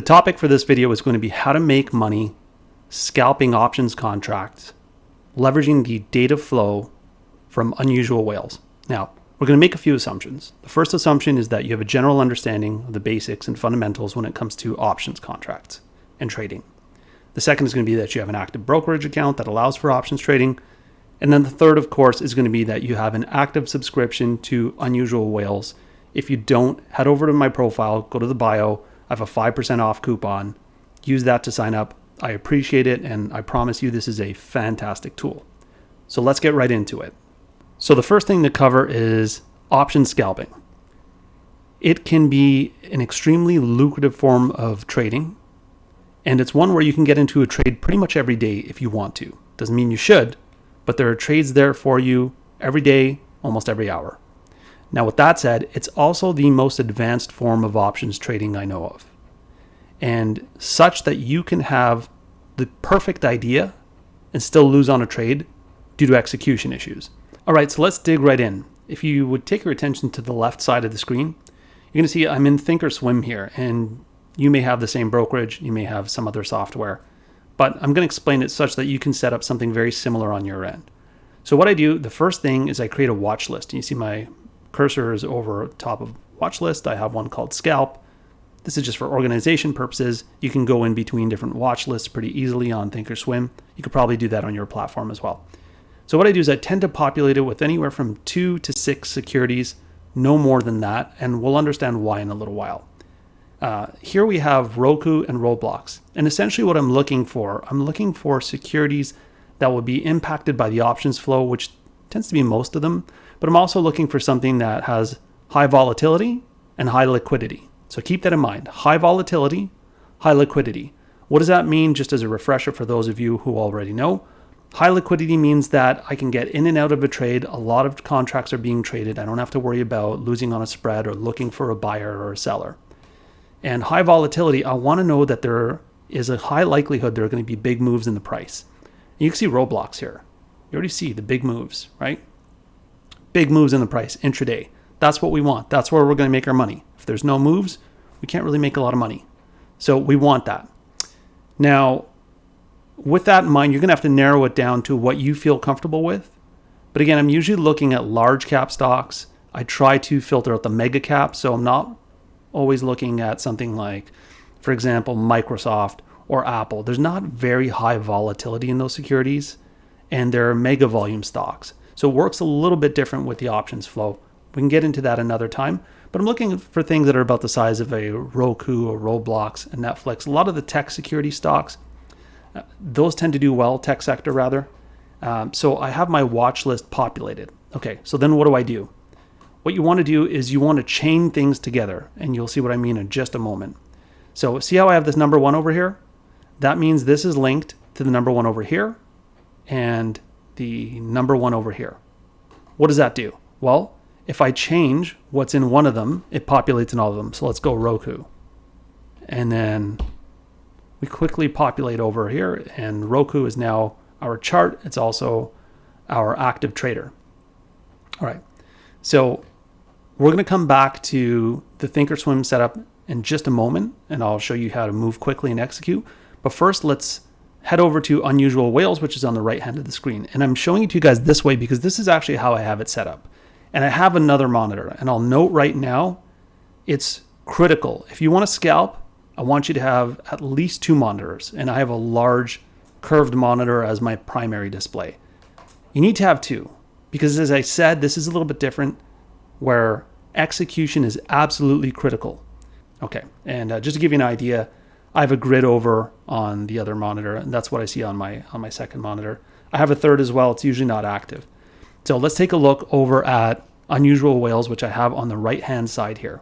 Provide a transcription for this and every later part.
The topic for this video is going to be how to make money scalping options contracts, leveraging the data flow from unusual whales. Now, we're going to make a few assumptions. The first assumption is that you have a general understanding of the basics and fundamentals when it comes to options contracts and trading. The second is going to be that you have an active brokerage account that allows for options trading. And then the third, of course, is going to be that you have an active subscription to Unusual Whales. If you don't, head over to my profile, go to the bio. I have a 5% off coupon. Use that to sign up. I appreciate it, and I promise you this is a fantastic tool. So let's get right into it. So the first thing to cover is option scalping. It can be an extremely lucrative form of trading, and it's one where you can get into a trade pretty much every day if you want to. Doesn't mean you should, but there are trades there for you every day, almost every hour. Now, with that said, it's also the most advanced form of options trading I know of, and such that you can have the perfect idea and still lose on a trade due to execution issues. All right, so let's dig right in. If you would take your attention to the left side of the screen, you're going to see I'm in thinkorswim here, and you may have the same brokerage, you may have some other software, but I'm going to explain it such that you can set up something very similar on your end. So what I do, the first thing is I create a watch list. You see my cursor is over top of watch list. I have one called Scalp. This is just for organization purposes. You can go in between different watch lists pretty easily on thinkorswim. You could probably do that on your platform as well. So what I do is I tend to populate it with anywhere from 2 to 6 securities, no more than that, and we'll understand why in a little while. Here we have Roku and Roblox, and essentially what I'm looking for securities that will be impacted by the options flow, which tends to be most of them, but I'm also looking for something that has high volatility and high liquidity. So keep that in mind, high volatility, high liquidity. What does that mean? Just as a refresher for those of you who already know, high liquidity means that I can get in and out of a trade. A lot of contracts are being traded. I don't have to worry about losing on a spread or looking for a buyer or a seller. And high volatility, I want to know that there is a high likelihood there are going to be big moves in the price. You can see Roblox here. You already see the big moves, right? Big moves in the price intraday. That's what we want. That's where we're going to make our money. If there's no moves, we can't really make a lot of money. So we want that. Now, with that in mind, you're going to have to narrow it down to what you feel comfortable with. But again, I'm usually looking at large cap stocks. I try to filter out the mega cap, so I'm not always looking at something like, for example, Microsoft or Apple. There's not very high volatility in those securities, and they're mega volume stocks. So it works a little bit different with the options flow. We can get into that another time, but I'm looking for things that are about the size of a Roku or Roblox and Netflix. A lot of the tech security stocks, those tend to do well, tech sector rather. So I have my watch list populated. Okay, so then what do I do? What you want to do is you want to chain things together, and you'll see what I mean in just a moment. So see how I have this number 1 over here? That means this is linked to the number 1 over here and the number 1 over here. What does that do? Well, if I change what's in one of them, it populates in all of them. So let's go Roku. And then we quickly populate over here, and Roku is now our chart. It's also our active trader. All right. So we're going to come back to the thinkorswim setup in just a moment, and I'll show you how to move quickly and execute. But first, let's head over to Unusual Whales, which is on the right hand of the screen. And I'm showing it to you guys this way because this is actually how I have it set up. And I have another monitor, and I'll note right now, it's critical. If you want to scalp, I want you to have at least 2 monitors, and I have a large curved monitor as my primary display. You need to have 2 because, as I said, this is a little bit different where execution is absolutely critical. Okay, and just to give you an idea, I have a grid over on the other monitor, and that's what I see on my second monitor. I have a third as well. It's usually not active. So let's take a look over at Unusual Whales, which I have on the right-hand side here.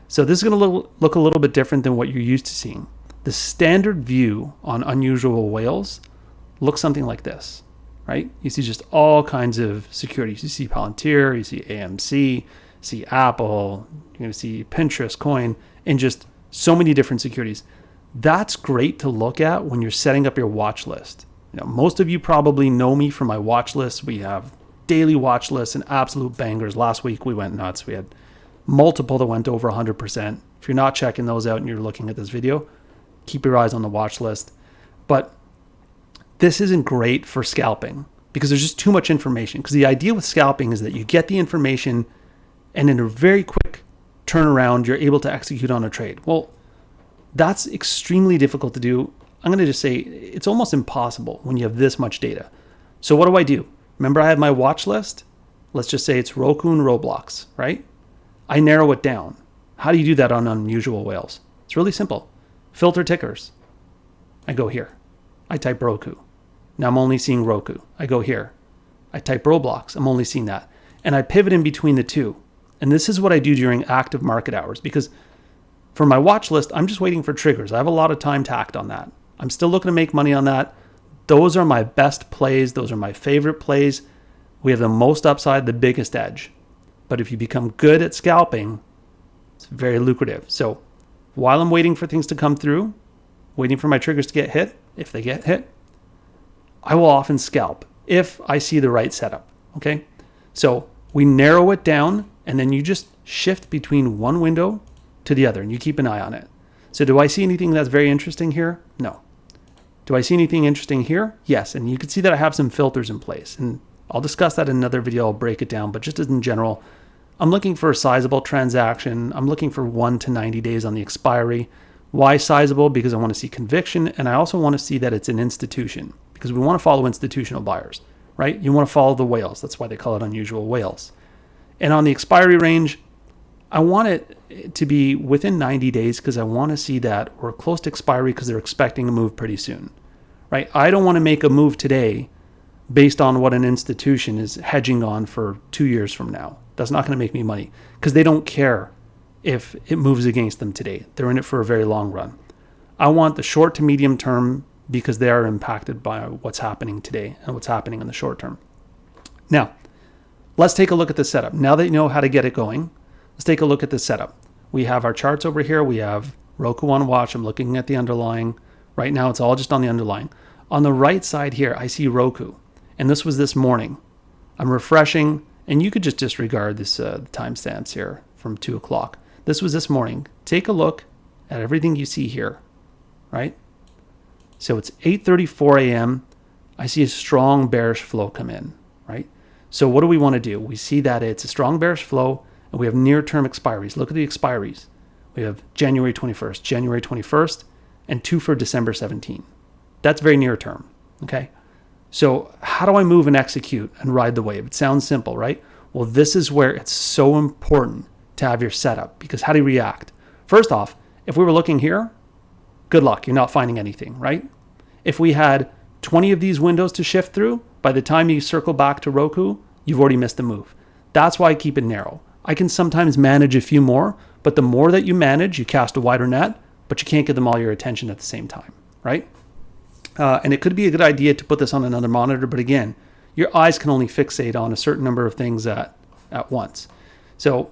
So this is going to look a little bit different than what you're used to seeing. The standard view on Unusual Whales looks something like this, right? You see just all kinds of securities. You see Palantir, you see AMC, you see Apple, you're going to see Pinterest, Coin, and just so many different securities. That's great to look at when you're setting up your watch list. You know, most of you probably know me from my watch list. We have daily watch lists and absolute bangers. Last week we went nuts. We had multiple that went over 100%. If you're not checking those out and you're looking at this video, keep your eyes on the watch list. But this isn't great for scalping because there's just too much information. Because the idea with scalping is that you get the information and in a very quick turnaround, you're able to execute on a trade. Well, that's extremely difficult to do. I'm going to just say it's almost impossible when you have this much data. So what do? Remember I have my watch list? Let's just say it's Roku and Roblox, right? I narrow it down. How do you do that on unusual whales? It's really simple. Filter tickers. I go here. I type Roku. Now I'm only seeing Roku. I go here. I type Roblox. I'm only seeing that. And I pivot in between the two. And this is what I do during active market hours because for my watch list, I'm just waiting for triggers. I have a lot of time to act on that. I'm still looking to make money on that. Those are my best plays. Those are my favorite plays. We have the most upside, the biggest edge. But if you become good at scalping, it's very lucrative. So while I'm waiting for things to come through, waiting for my triggers to get hit, if they get hit, I will often scalp if I see the right setup. Okay. So we narrow it down and then you just shift between one window to the other and you keep an eye on it. So do I see anything that's very interesting here? No. Do I see anything interesting here? Yes. And you can see that I have some filters in place and I'll discuss that in another video. I'll break it down, but just as in general, I'm looking for a sizable transaction. I'm looking for 1 to 90 days on the expiry. Why sizable? Because I want to see conviction. And I also want to see that it's an institution because we want to follow institutional buyers, right? You want to follow the whales. That's why they call it unusual whales. And on the expiry range, I want it to be within 90 days because I want to see that we're close to expiry because they're expecting a move pretty soon, right? I don't want to make a move today based on what an institution is hedging on for 2 years from now. That's not going to make me money because they don't care if it moves against them today. They're in it for a very long run. I want the short to medium term because they are impacted by what's happening today and what's happening in the short term. Now, let's take a look at the setup. Now that you know how to get it going, let's take a look at the setup. We have our charts over here. We have Roku on watch. I'm looking at the underlying. Right now, it's all just on the underlying. On the right side here, I see Roku. And this was this morning. I'm refreshing, and you could just disregard this timestamps here from 2 o'clock. This was this morning. Take a look at everything you see here, right? So it's 8:34 a.m. I see a strong bearish flow come in, right? So what do we want to do? We see that it's a strong bearish flow, and we have near-term expiries. Look at the expiries. We have January 21st, and 2 for December 17. That's very near term, okay? So how do I move and execute and ride the wave? It sounds simple, right? Well, this is where it's so important to have your setup because how do you react? First off, if we were looking here, good luck. You're not finding anything, right? If we had 20 of these windows to shift through, by the time you circle back to Roku, you've already missed the move. That's why I keep it narrow. I can sometimes manage a few more, but the more that you manage, you cast a wider net, but you can't give them all your attention at the same time, right? And it could be a good idea to put this on another monitor, but again, your eyes can only fixate on a certain number of things at once. So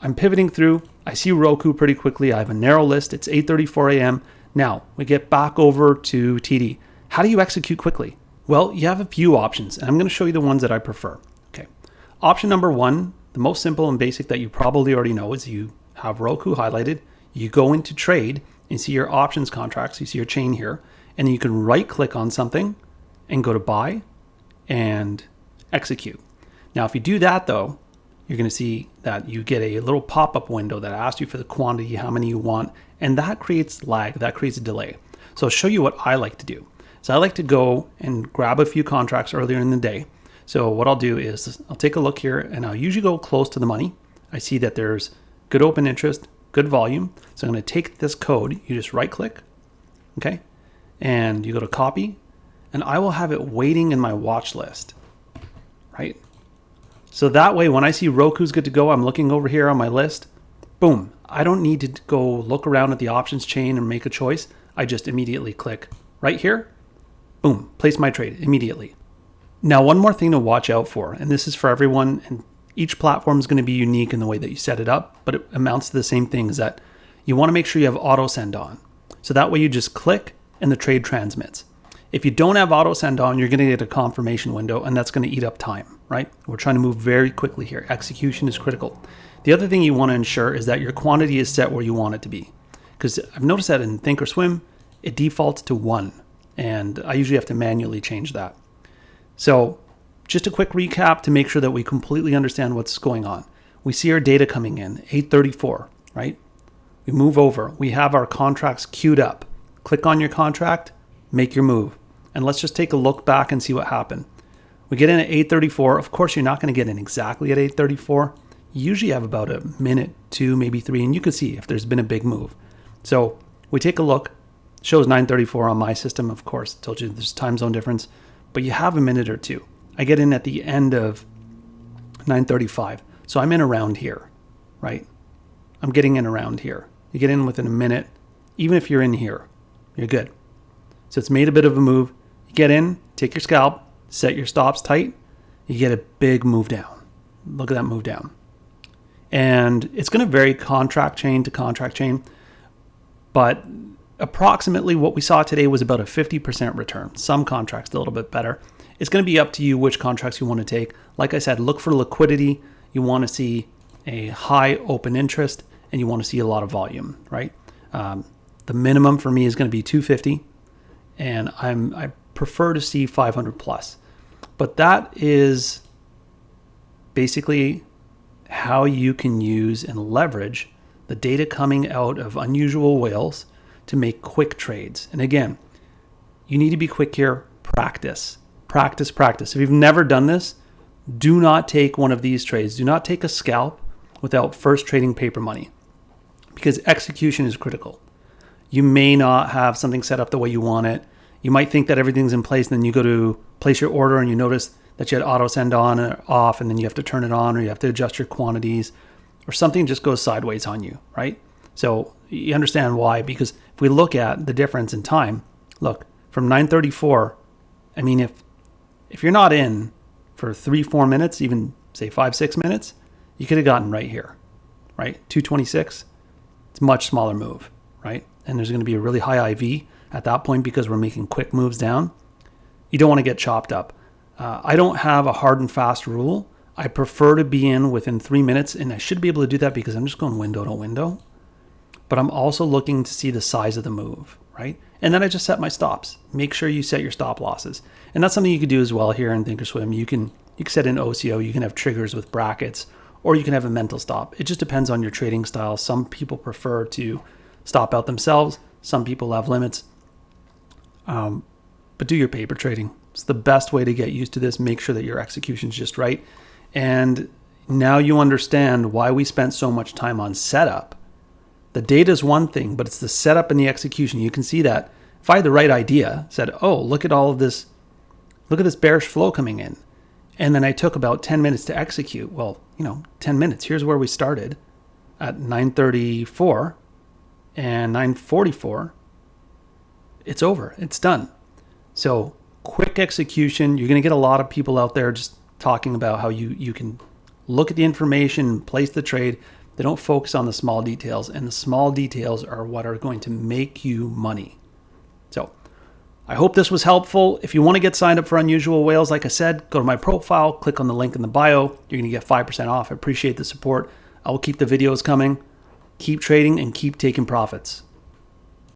I'm pivoting through. I see Roku pretty quickly. I have a narrow list. It's 8:34 a.m. Now we get back over to TD. How do you execute quickly? Well, you have a few options, and I'm going to show you the ones that I prefer. Okay. Option number one, the most simple and basic that you probably already know is you have Roku highlighted. You go into trade and see your options contracts. You see your chain here. And then you can right click on something and go to buy and execute. Now, if you do that though, you're going to see that you get a little pop-up window that asks you for the quantity, how many you want, and that creates lag, that creates a delay. So I'll show you what I like to do. So I like to go and grab a few contracts earlier in the day. So what I'll do is I'll take a look here and I'll usually go close to the money. I see that there's good open interest, good volume. So I'm going to take this code, you just right click, okay? And you go to copy, and I will have it waiting in my watch list, right? So that way, when I see Roku's good to go, I'm looking over here on my list, boom. I don't need to go look around at the options chain and make a choice. I just immediately click right here, boom, place my trade immediately. Now, one more thing to watch out for, and this is for everyone, and each platform is going to be unique in the way that you set it up, but it amounts to the same thing, is that you want to make sure you have auto send on. So that way you just click and the trade transmits. If you don't have auto send on, you're going to get a confirmation window, and that's going to eat up time, right? We're trying to move very quickly here. Execution is critical. The other thing you want to ensure is that your quantity is set where you want it to be. Because I've noticed that in thinkorswim it defaults to 1. And I usually have to manually change that. So just a quick recap to make sure that we completely understand what's going on. We see our data coming in, 834, right? We move over. We have our contracts queued up. Click on your contract, make your move. And let's just take a look back and see what happened. We get in at 834. Of course, you're not going to get in exactly at 834. You usually have about a minute, 2, maybe 3, and you can see if there's been a big move. So we take a look. Shows 9:34 on my system, of course. Told you there's time zone difference, but you have a minute or 2. I get in at the end of 9:35, so I'm in around here, right? I'm getting in around here. You get in within a minute. Even if you're in here, you're good. So it's made a bit of a move. You get in, take your scalp, set your stops tight. You get a big move down. Look at that move down. And it's going to vary contract chain to contract chain, but approximately what we saw today was about a 50% return. Some contracts a little bit better. It's going to be up to you which contracts you want to take. Like I said, look for liquidity. You want to see a high open interest, and you want to see a lot of volume, right? The minimum for me is going to be 250, and I prefer to see 500 plus. But that is basically how you can use and leverage the data coming out of unusual whales to make quick trades. And again, you need to be quick here. Practice. If you've never done this, do not take one of these trades. Do not take a scalp without first trading paper money, because execution is critical. You may not have something set up the way you want it. You might think that everything's in place, and then you go to place your order and you notice that you had auto send on or off, and then you have to turn it on, or you have to adjust your quantities, or something just goes sideways on you, right? So you understand why, because if we look at the difference in time, look, from 9:34, I mean, if you're not in for 3-4 minutes, even say 5-6 minutes, you could have gotten right here, right? 226, it's a much smaller move, right? And there's going to be a really high IV at that point because we're making quick moves down. You don't want to get chopped up. I don't have a hard and fast rule. I prefer to be in within 3 minutes, and I should be able to do that because I'm just going window to window. But I'm also looking to see the size of the move, right? And then I just set my stops. Make sure you set your stop losses. And that's something you could do as well here in thinkorswim. You can set an OCO, you can have triggers with brackets, or you can have a mental stop. It just depends on your trading style. Some people prefer to stop out themselves. Some people have limits. But do your paper trading. It's the best way to get used to this. Make sure that your execution is just right. And now you understand why we spent so much time on setup. The data is one thing, but it's the setup and the execution. You can see that if I had the right idea, said, oh, look at all of this, look at this bearish flow coming in. And then I took about 10 minutes to execute. Well, 10 minutes. Here's where we started at 9:34 and 9:44. It's over. It's done. So quick execution. You're going to get a lot of people out there just talking about how you can look at the information, place the trade. They don't focus on the small details, and the small details are what are going to make you money. So I hope this was helpful. If you want to get signed up for Unusual Whales, like I said, go to my profile, click on the link in the bio. You're going to get 5% off. I appreciate the support. I will keep the videos coming. Keep trading and keep taking profits.